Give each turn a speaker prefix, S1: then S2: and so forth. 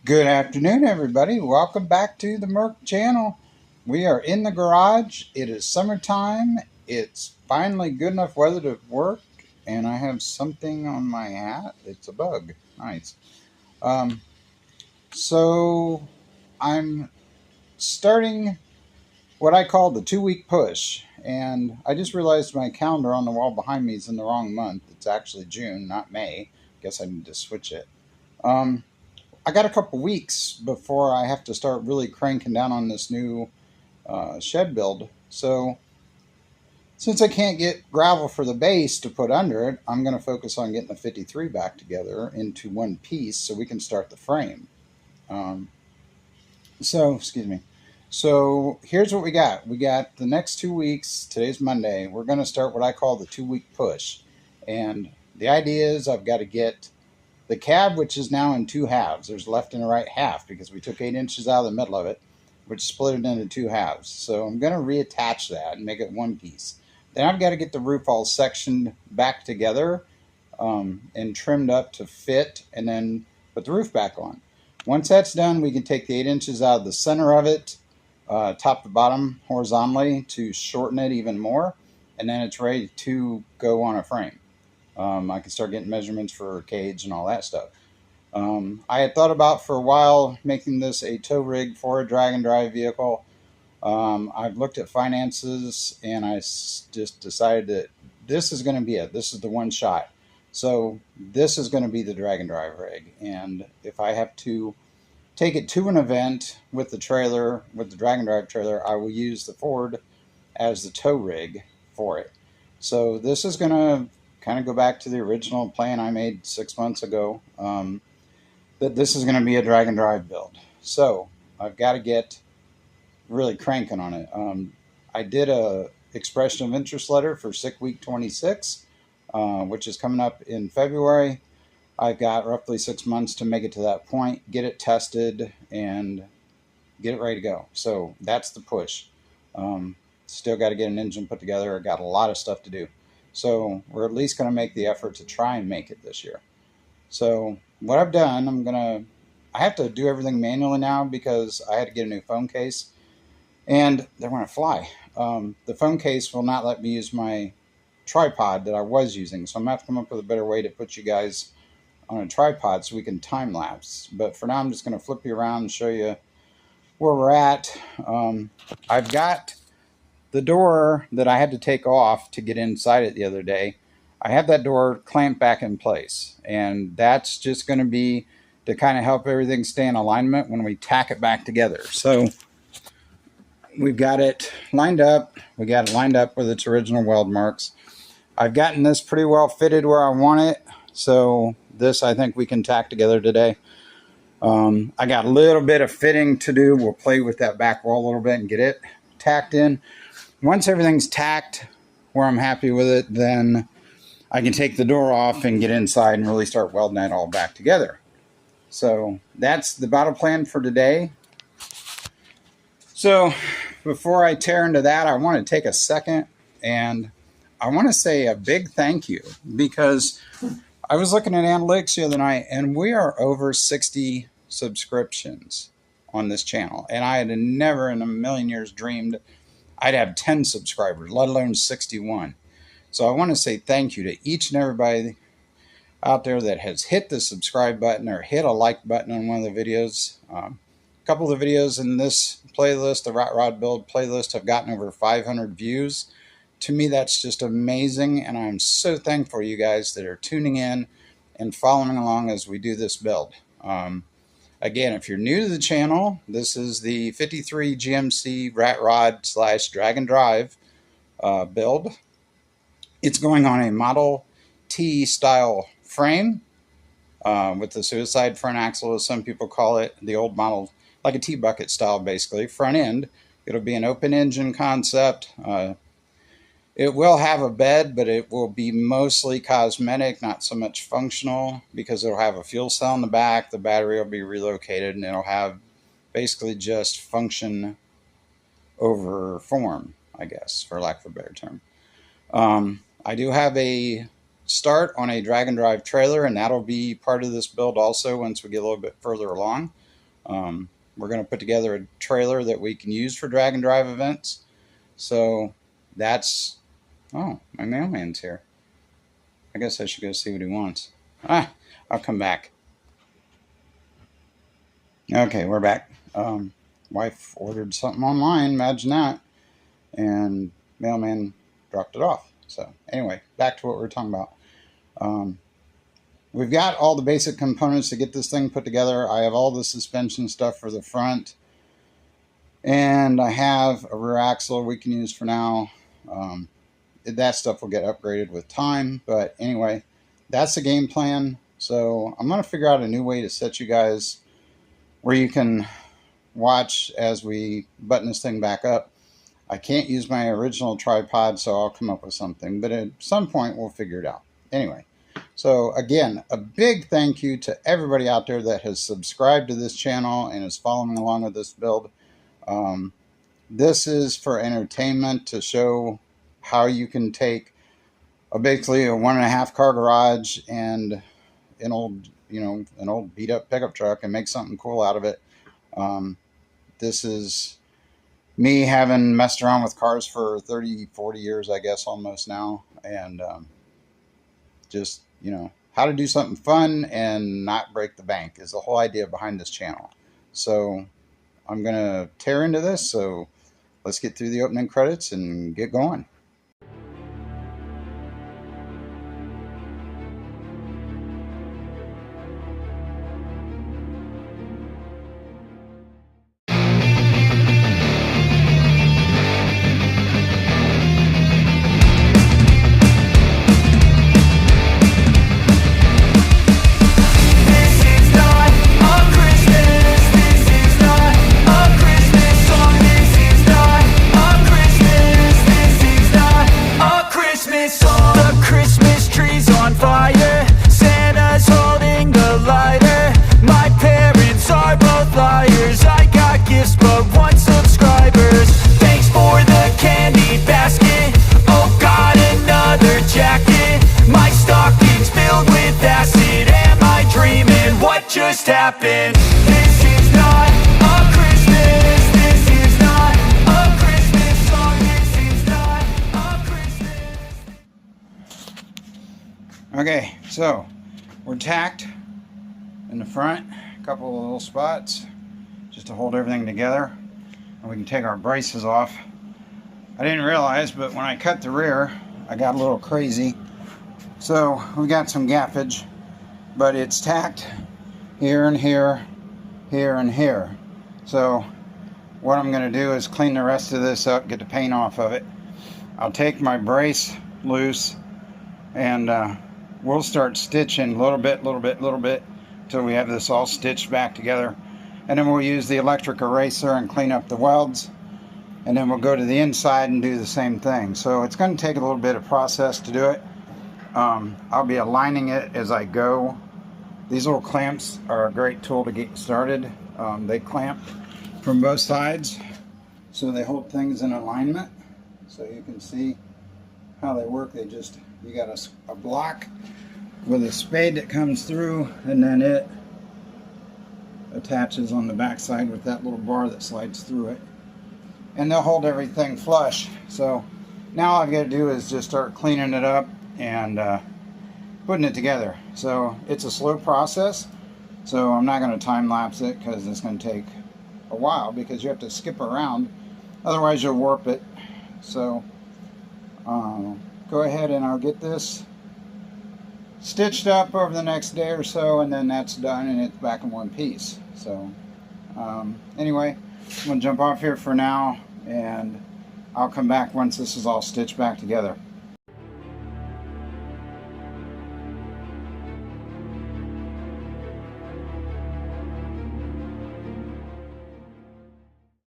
S1: Good afternoon, everybody. Welcome back to the Merc channel. We are in the garage. It is summertime. It's finally good enough weather to work, and I have something on my hat. It's a bug. Nice. Um, so I'm starting what I call the 2-week push, and I just realized my calendar on the wall behind me is in the wrong month. It's actually June, not May. Guess I need to switch it. Um, I got a couple weeks before I have to start really cranking down on this new shed build. So since I can't get gravel for the base to put under it, I'm going to focus on getting the 53 back together into one piece so we can start the frame. Um, excuse me. So here's what we got. We got the next 2 weeks. Today's Monday. We're going to start what I call the 2-week push. And the idea is I've got to get the cab, which is now in two halves. There's left and a right half because we took 8 inches out of the middle of it, which split it into two halves. So I'm going to reattach that and make it one piece. Then I've got to get the roof all sectioned back together and trimmed up to fit, and then put the roof back on. Once that's done, we can take the 8 inches out of the center of it, top to bottom horizontally, to shorten it even more, and then it's ready to go on a frame. I can start getting measurements for cage and all that stuff. I had thought about for a while making this a tow rig for a drag and drive vehicle. I've looked at finances, and I just decided that this is going to be it. This is the one shot. So this is going to be the drag and drive rig. And if I have to take it to an event with the trailer, with the drag and drive trailer, I will use the Ford as the tow rig for it. So this is going to kind of go back to the original plan I made 6 months ago, that this is going to be a drag and drive build. So I've got to get really cranking on it. I did a expression of interest letter for Sick Week 26, which is coming up in February. I've got roughly 6 months to make it to that point, get it tested, and get it ready to go. So that's the push. Still got to get an engine put together. I got a lot of stuff to do. So we're at least going to make the effort to try and make it this year. So what I've done, I have to do everything manually now because I had to get a new phone case, and they're going to fly. The phone case will not let me use my tripod that I was using. So I'm going to have to come up with a better way to put you guys on a tripod so we can time lapse. But for now, I'm just going to flip you around and show you where we're at. I've got the door that I had to take off to get inside it the other day. I have that door clamped back in place, and that's just going to be to kind of help everything stay in alignment when we tack it back together. So we've got it lined up. We got it lined up with its original weld marks. I've gotten this pretty well fitted where I want it. So this, I think we can tack together today. I got a little bit of fitting to do. We'll play with that back wall a little bit and get it tacked in. Once everything's tacked where I'm happy with it, then I can take the door off and get inside and really start welding that all back together. So that's the battle plan for today. So before I tear into that, I want to take a second and I want to say a big thank you, because I was looking at analytics the other night, and we are over 60 subscriptions on this channel. And I had never in a million years dreamed I'd have 10 subscribers, let alone 61. So I want to say thank you to each and everybody out there that has hit the subscribe button or hit a like button on one of the videos. A couple of the videos in this playlist, the Rat Rod Build playlist, have gotten over 500 views. To me, that's just amazing, and I'm so thankful for you guys that are tuning in and following along as we do this build. Again, if you're new to the channel, this is the 53 GMC Rat Rod / Drag and Drive build. It's going on a Model T style frame with the suicide front axle, as some people call it, the old model, like a T-bucket style basically. Front end, it'll be an open engine concept. It will have a bed, but it will be mostly cosmetic, not so much functional, because it'll have a fuel cell in the back. The battery will be relocated, and it'll have basically just function over form, I guess, for lack of a better term. I do have a start on a drag and drive trailer, and that'll be part of this build also once we get a little bit further along. We're going to put together a trailer that we can use for drag and drive events. So that's, oh, my mailman's here. I guess I should go see what he wants. I'll come back. Okay, we're back. Wife ordered something online, imagine that, and mailman dropped it off. So anyway, back to what we were talking about. We've got all the basic components to get this thing put together. I have all the suspension stuff for the front, and I have a rear axle we can use for now. That stuff will get upgraded with time, but anyway, that's the game plan. So I'm going to figure out a new way to set you guys where you can watch as we button this thing back up. I can't use my original tripod, so I'll come up with something, but at some point we'll figure it out. Anyway, so again, a big thank you to everybody out there that has subscribed to this channel and is following along with this build. This is for entertainment, to show how you can take basically a 1.5 car garage and an old beat up pickup truck and make something cool out of it. This is me having messed around with cars for 30, 40 years, I guess, almost now. And just, how to do something fun and not break the bank is the whole idea behind this channel. So I'm going to tear into this. So let's get through the opening credits and get going.
S2: Just happened. This is not a Christmas. This is not a Christmas song. This is not a Christmas.
S1: Okay, so we're tacked in the front, a couple of little spots just to hold everything together, and we can take our braces off. I didn't realize, but when I cut the rear, I got a little crazy. So we got some gappage, but it's tacked here and here, here and here. So what I'm going to do is clean the rest of this up, get the paint off of it. I'll take my brace loose, and we'll start stitching little bit till we have this all stitched back together. And then we'll use the electric eraser and clean up the welds, and then we'll go to the inside and do the same thing. So it's going to take a little bit of process to do it. I'll be aligning it as I go. These little clamps are a great tool to get started. They clamp from both sides, so they hold things in alignment. So you can see how they work. You got a block with a spade that comes through, and then it attaches on the back side with that little bar that slides through it. And they'll hold everything flush. So now all I've got to do is just start cleaning it up and putting it together. So it's a slow process, so I'm not going to time lapse it because it's going to take a while, because you have to skip around, otherwise you'll warp it. So go ahead and I'll get this stitched up over the next day or so, and then that's done and it's back in one piece. So anyway, I'm going to jump off here for now, and I'll come back once this is all stitched back together.